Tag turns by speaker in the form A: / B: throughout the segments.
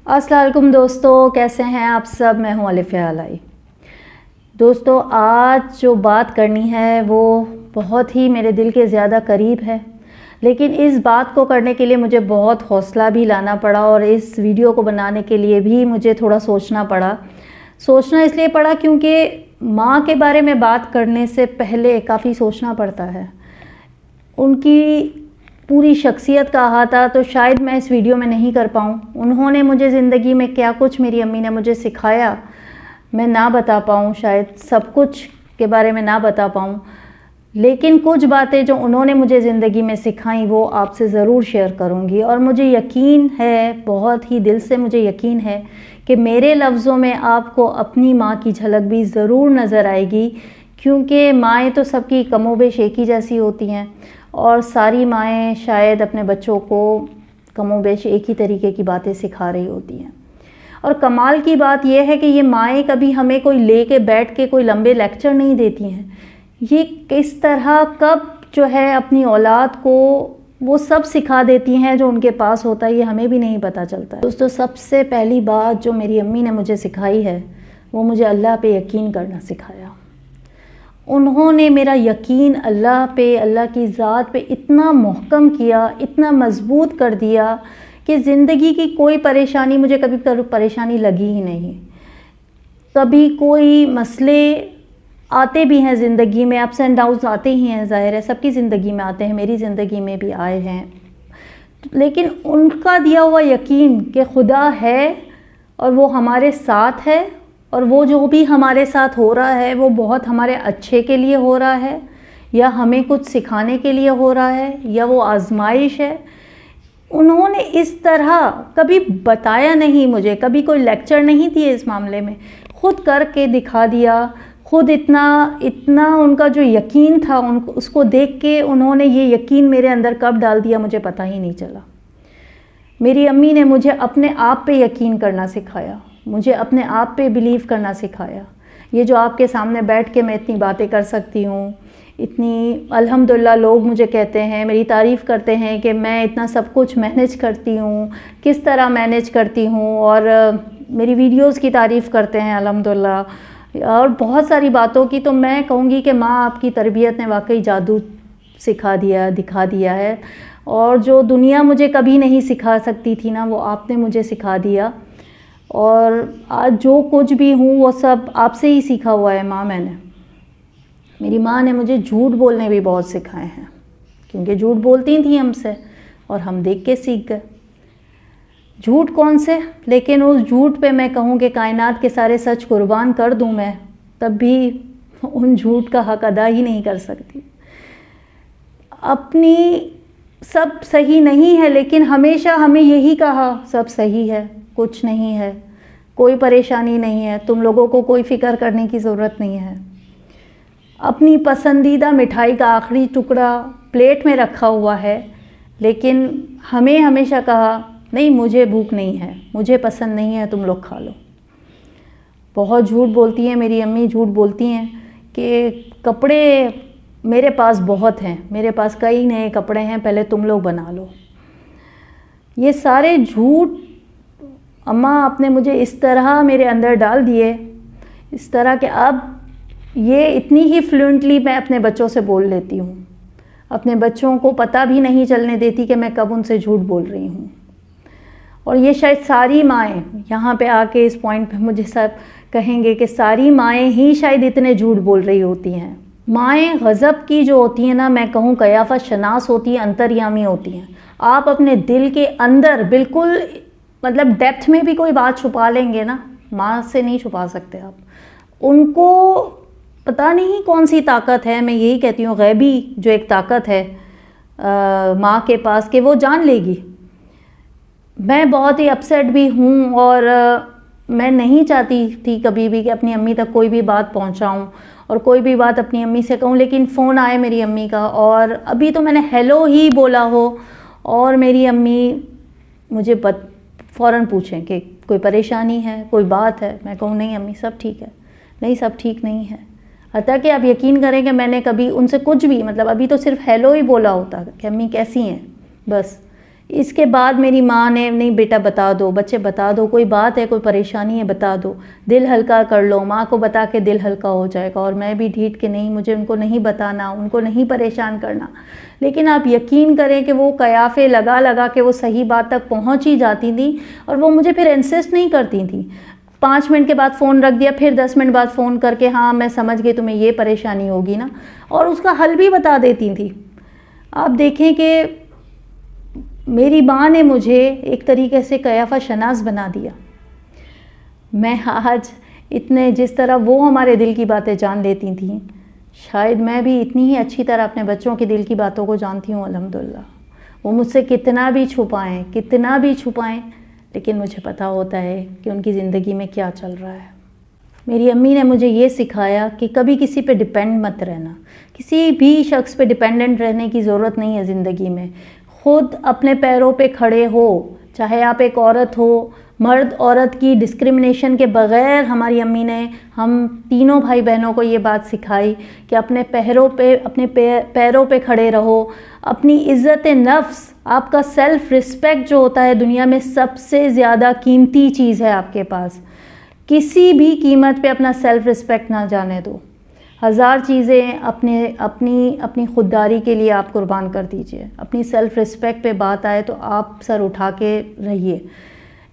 A: अस्सलाम वालेकुम दोस्तों, कैसे हैं आप सब। मैं हूं अलिफ़िया अलाई। दोस्तों, आज जो बात करनी है वो बहुत ही मेरे दिल के ज़्यादा करीब है, लेकिन इस बात को करने के लिए मुझे बहुत हौसला भी लाना पड़ा और इस वीडियो को बनाने के लिए भी मुझे थोड़ा सोचना पड़ा। सोचना इसलिए पड़ा क्योंकि माँ के बारे में बात करने से पहले काफ़ी सोचना पड़ता है। उनकी पूरी शख्सियत का अहाता तो शायद मैं इस वीडियो में नहीं कर पाऊँ। उन्होंने मुझे ज़िंदगी में क्या कुछ मेरी अम्मी ने मुझे सिखाया मैं ना बता पाऊँ, शायद सब कुछ के बारे में ना बता पाऊँ, लेकिन कुछ बातें जो उन्होंने मुझे ज़िंदगी में सिखाई वो आपसे ज़रूर शेयर करूँगी। और मुझे यकीन है, बहुत ही दिल से मुझे यकीन है कि मेरे लफ्ज़ों में आपको अपनी माँ की झलक भी ज़रूर नज़र आएगी, क्योंकि माएँ तो सबकी कमोबेश एक ही जैसी होती हैं और सारी माएँ शायद अपने बच्चों को कमोबेश एक ही तरीके की बातें सिखा रही होती हैं। और कमाल की बात यह है कि ये माएँ कभी हमें कोई लेके बैठ के कोई लंबे लेक्चर नहीं देती हैं। ये किस तरह कब जो है अपनी औलाद को वो सब सिखा देती हैं जो उनके पास होता है, ये हमें भी नहीं पता चलता है। दोस्तों, सबसे पहली बात जो मेरी अम्मी ने मुझे सिखाई है वो मुझे अल्लाह पे यकीन करना सिखाया। उन्होंने मेरा यकीन अल्लाह पे, अल्लाह की ज़ात पे इतना महकम किया, इतना मज़बूत कर दिया कि ज़िंदगी की कोई परेशानी मुझे कभी परेशानी लगी ही नहीं। कभी कोई मसले आते भी हैं ज़िंदगी में, अप्स एंड डाउन्स आते ही हैं, ज़ाहिर है सबकी ज़िंदगी में आते हैं, मेरी ज़िंदगी में भी आए हैं, लेकिन उनका दिया हुआ यकीन कि खुदा है और वो हमारे साथ है और वो जो भी हमारे साथ हो रहा है वो बहुत हमारे अच्छे के लिए हो रहा है, या हमें कुछ सिखाने के लिए हो रहा है, या वो आजमाइश है। उन्होंने इस तरह कभी बताया नहीं मुझे, कभी कोई लेक्चर नहीं दिए इस मामले में, खुद करके दिखा दिया। खुद इतना उनका जो यकीन था उसको देख के उन्होंने ये यकीन मेरे अंदर कब डाल दिया मुझे पता ही नहीं चला। मेरी अम्मी ने मुझे अपने आप पे यकीन करना सिखाया, मुझे अपने आप पे बिलीव करना सिखाया। ये जो आपके सामने बैठ के मैं इतनी बातें कर सकती हूँ, इतनी अल्हम्दुलिल्लाह लोग मुझे कहते हैं, मेरी तारीफ़ करते हैं कि मैं इतना सब कुछ मैनेज करती हूँ, किस तरह मैनेज करती हूँ, और मेरी वीडियोस की तारीफ़ करते हैं अल्हम्दुलिल्लाह, और बहुत सारी बातों की। तो मैं कहूँगी कि माँ आपकी तरबियत ने वाकई जादू सिखा दिया, दिखा दिया है, और जो दुनिया मुझे कभी नहीं सिखा सकती थी ना, वो आपने मुझे सिखा दिया। और आज जो कुछ भी हूँ वो सब आपसे ही सीखा हुआ है माँ। मेरी माँ ने मुझे झूठ बोलने भी बहुत सिखाए हैं, क्योंकि झूठ बोलती थी हमसे और हम देख के सीख गए। झूठ कौन से, लेकिन उस झूठ पे मैं कहूँ कि कायनात के सारे सच कुर्बान कर दूँ मैं, तब भी उन झूठ का हक अदा ही नहीं कर सकती। अपनी सब सही नहीं है, लेकिन हमेशा हमें यही कहा सब सही है, कुछ नहीं है, कोई परेशानी नहीं है, तुम लोगों को कोई फ़िक्र करने की ज़रूरत नहीं है। अपनी पसंदीदा मिठाई का आखिरी टुकड़ा प्लेट में रखा हुआ है, लेकिन हमें हमेशा कहा नहीं, मुझे भूख नहीं है, मुझे पसंद नहीं है, तुम लोग खा लो। बहुत झूठ बोलती हैं मेरी अम्मी, झूठ बोलती हैं कि कपड़े मेरे पास बहुत हैं, मेरे पास कई नए कपड़े हैं, पहले तुम लोग बना लो। ये सारे झूठ अम्मा आपने मुझे इस तरह मेरे अंदर डाल दिए, इस तरह कि अब ये इतनी ही फ्लुएंटली मैं अपने बच्चों से बोल लेती हूँ। अपने बच्चों को पता भी नहीं चलने देती कि मैं कब उनसे झूठ बोल रही हूँ। और ये शायद सारी माएँ यहाँ पे आके इस पॉइंट पे मुझे सब कहेंगे कि सारी माएँ ही शायद इतने झूठ बोल रही होती हैं। माएँ गज़ब की जो होती हैं ना, मैं कहूँ कयाफ़ा शनास होती हैं, अंतर्यामी होती हैं। आप अपने दिल के अंदर बिल्कुल मतलब डेप्थ में भी कोई बात छुपा लेंगे ना, माँ से नहीं छुपा सकते आप। उनको पता नहीं कौन सी ताकत है, मैं यही कहती हूँ गैबी जो एक ताकत है माँ के पास, कि वो जान लेगी। मैं बहुत ही अपसेट भी हूँ और मैं नहीं चाहती थी कभी भी कि अपनी अम्मी तक कोई भी बात पहुँचाऊँ और कोई भी बात अपनी अम्मी से कहूँ, लेकिन फ़ोन आए मेरी अम्मी का, और अभी तो मैंने हेलो ही बोला हो और मेरी अम्मी मुझे फ़ौरन पूछें कि कोई परेशानी है, कोई बात है। मैं कहूँ नहीं अम्मी सब ठीक है, नहीं सब ठीक नहीं है। हत्ता कि आप यकीन करें कि मैंने कभी उनसे कुछ भी, मतलब अभी तो सिर्फ हेलो ही बोला होता कि अम्मी कैसी हैं, बस इसके बाद मेरी माँ ने, नहीं बेटा बता दो, बच्चे बता दो, कोई बात है, कोई परेशानी है बता दो, दिल हल्का कर लो, माँ को बता के दिल हल्का हो जाएगा। और मैं भी ढीठ के नहीं, मुझे उनको नहीं बताना, उनको नहीं परेशान करना। लेकिन आप यकीन करें कि वो कयाफे लगा लगा के वो सही बात तक पहुँच ही जाती थी। और वो मुझे फिर इंसिस्ट नहीं करती थी। 5 मिनट के बाद फ़ोन रख दिया, फिर 10 मिनट बाद फ़ोन करके, हाँ मैं समझ गई तुम्हें ये परेशानी होगी ना, और उसका हल भी बता देती थी। आप देखें कि मेरी माँ ने मुझे एक तरीके से कयाफा शनास बना दिया। मैं आज इतने, जिस तरह वो हमारे दिल की बातें जान लेती थी, शायद मैं भी इतनी ही अच्छी तरह अपने बच्चों के दिल की बातों को जानती हूँ अल्हम्दुलिल्लाह। वो मुझसे कितना भी छुपाएं, लेकिन मुझे पता होता है कि उनकी ज़िंदगी में क्या चल रहा है। मेरी अम्मी ने मुझे ये सिखाया कि कभी किसी पे डिपेंड मत रहना, किसी भी शख्स पे डिपेंडेंट रहने की ज़रूरत नहीं है ज़िंदगी में। ख़ुद अपने पैरों पे खड़े हो, चाहे आप एक औरत हो, मर्द औरत की डिस्क्रिमिनेशन के बग़ैर हमारी अम्मी ने हम तीनों भाई बहनों को ये बात सिखाई कि अपने पैरों पे खड़े रहो। अपनी इज़्ज़त नफ्स, आपका सेल्फ़ रिस्पेक्ट जो होता है दुनिया में सबसे ज़्यादा कीमती चीज़ है आपके पास। किसी भी कीमत पे अपना सेल्फ़ रिस्पेक्ट ना जाने दो। 1000 चीज़ें अपनी खुददारी के लिए आप कुर्बान कर दीजिए। अपनी सेल्फ़ रिस्पेक्ट पे बात आए तो आप सर उठा के रहिए।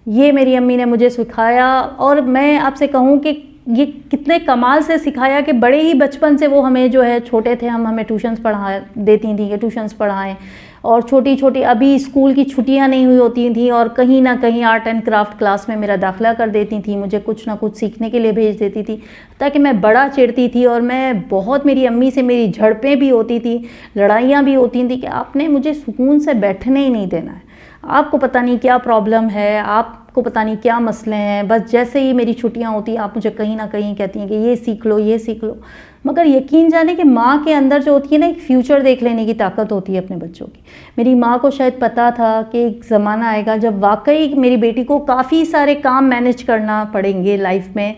A: ये मेरी अम्मी ने मुझे सिखाया। और मैं आपसे कहूँ कि ये कितने कमाल से सिखाया कि बड़े ही बचपन से वो हमें, जो है छोटे थे हम, हमें ट्यूशन्स पढ़ा देती थी कि ट्यूशन्स पढ़ाएं। और छोटी छोटी अभी स्कूल की छुट्टियां नहीं हुई होती थी और कहीं ना कहीं आर्ट एंड क्राफ्ट क्लास में मेरा दाखिला कर देती थी, मुझे कुछ ना कुछ सीखने के लिए भेज देती थी, ताकि मैं बड़ा चिढ़ती थी। और मैं बहुत, मेरी अम्मी से मेरी झड़पें भी होती थी, लड़ाइयाँ भी होती थी कि आपने मुझे सुकून से बैठने ही नहीं देना है, आपको पता नहीं क्या प्रॉब्लम है, आपको पता नहीं क्या मसले हैं। बस जैसे ही मेरी छुट्टियां होती आप मुझे कहीं ना कहीं कहती हैं कि ये सीख लो, ये सीख लो। मगर यकीन जाने कि माँ के अंदर जो होती है ना, एक फ्यूचर देख लेने की ताकत होती है अपने बच्चों की। मेरी माँ को शायद पता था कि एक ज़माना आएगा जब वाकई मेरी बेटी को काफ़ी सारे काम मैनेज करना पड़ेंगे लाइफ में।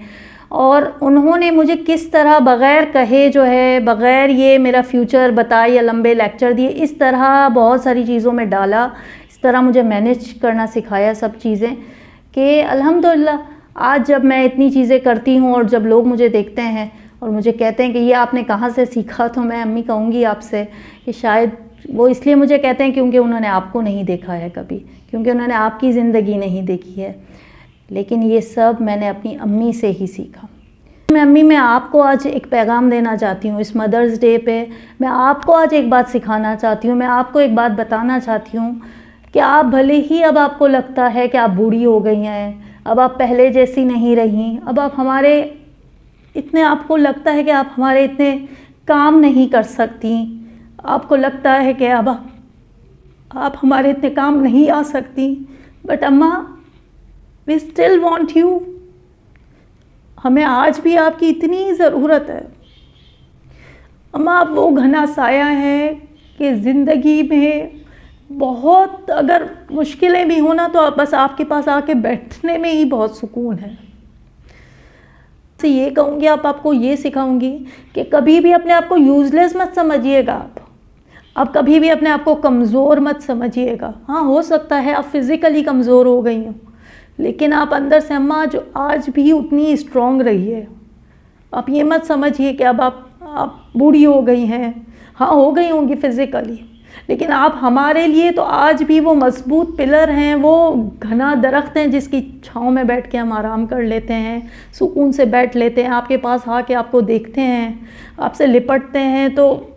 A: और उन्होंने मुझे किस तरह बग़ैर कहे, जो है बग़ैर ये मेरा फ्यूचर बताए या लंबे लेक्चर दिए, इस तरह बहुत सारी चीज़ों में डाला, इस तरह मुझे मैनेज करना सिखाया सब चीज़ें, कि अल्हम्दुलिल्लाह आज जब मैं इतनी चीज़ें करती हूँ और जब लोग मुझे देखते हैं और मुझे कहते हैं कि ये आपने कहाँ से सीखा, तो मैं अम्मी कहूँगी आपसे कि शायद वो इसलिए मुझे कहते हैं क्योंकि उन्होंने आपको नहीं देखा है कभी, क्योंकि उन्होंने आपकी ज़िंदगी नहीं देखी है। लेकिन ये सब मैंने अपनी अम्मी से ही सीखा। मैं आपको आज एक पैगाम देना चाहती हूँ इस मदर्स डे पे। मैं आपको आज एक बात सिखाना चाहती हूँ, मैं आपको एक बात बताना चाहती हूँ कि आप भले ही अब आपको लगता है कि आप बूढ़ी हो गई हैं, अब आप पहले जैसी नहीं रही, अब आप हमारे इतने, आपको लगता है कि आप हमारे इतने काम नहीं कर सकती, आपको लगता है कि अब आप हमारे इतने काम नहीं आ सकती, बट अम्मा वी स्टिल वांट यू। हमें आज भी आपकी इतनी ज़रूरत है अम्मा। आप वो घना साया है कि ज़िंदगी में बहुत अगर मुश्किलें भी हो ना, तो बस आपके पास आके बैठने में ही बहुत सुकून है। तो ये कहूँगी, आपको ये सिखाऊंगी कि कभी भी अपने आप को यूज़लेस मत समझिएगा। आप कभी भी अपने आप को कमज़ोर मत समझिएगा। हाँ, हो सकता है आप फिज़िकली कमज़ोर हो गई हो, लेकिन आप अंदर से अम्मा जो आज भी उतनी स्ट्रॉन्ग रही है। आप ये मत समझिए कि अब आप बूढ़ी हो गई हैं। हाँ, हो गई होंगी फिज़िकली, लेकिन आप हमारे लिए तो आज भी वो मजबूत पिलर हैं, वो घना दरख्त हैं जिसकी छाँव में बैठ के हम आराम कर लेते हैं, सुकून से बैठ लेते हैं। आपके पास आके आपको देखते हैं, आपसे लिपटते हैं, तो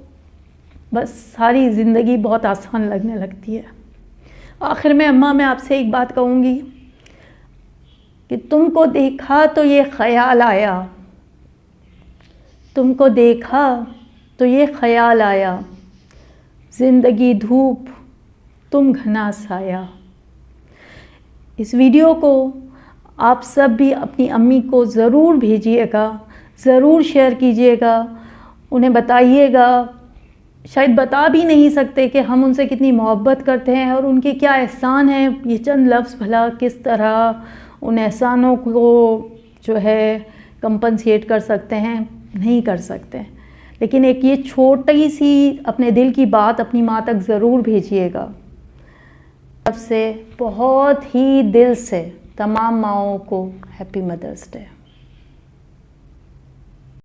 A: बस सारी ज़िंदगी बहुत आसान लगने लगती है। आखिर में अम्मा, मैं आपसे एक बात कहूँगी कि तुमको देखा तो ये ख्याल आया, तुमको देखा तो ये ख्याल आया, ज़िंदगी धूप तुम घना साया। इस वीडियो को आप सब भी अपनी अम्मी को ज़रूर भेजिएगा, ज़रूर शेयर कीजिएगा, उन्हें बताइएगा। शायद बता भी नहीं सकते कि हम उनसे कितनी मोहब्बत करते हैं और उनके क्या एहसान हैं। ये चंद लफ्ज़ भला किस तरह उन एहसानों को जो है कंपनसेट कर सकते हैं, नहीं कर सकते। लेकिन एक ये छोटी सी अपने दिल की बात अपनी माँ तक ज़रूर भेजिएगा। तरफ से बहुत ही दिल से तमाम माओं को हैप्पी मदर्स डे।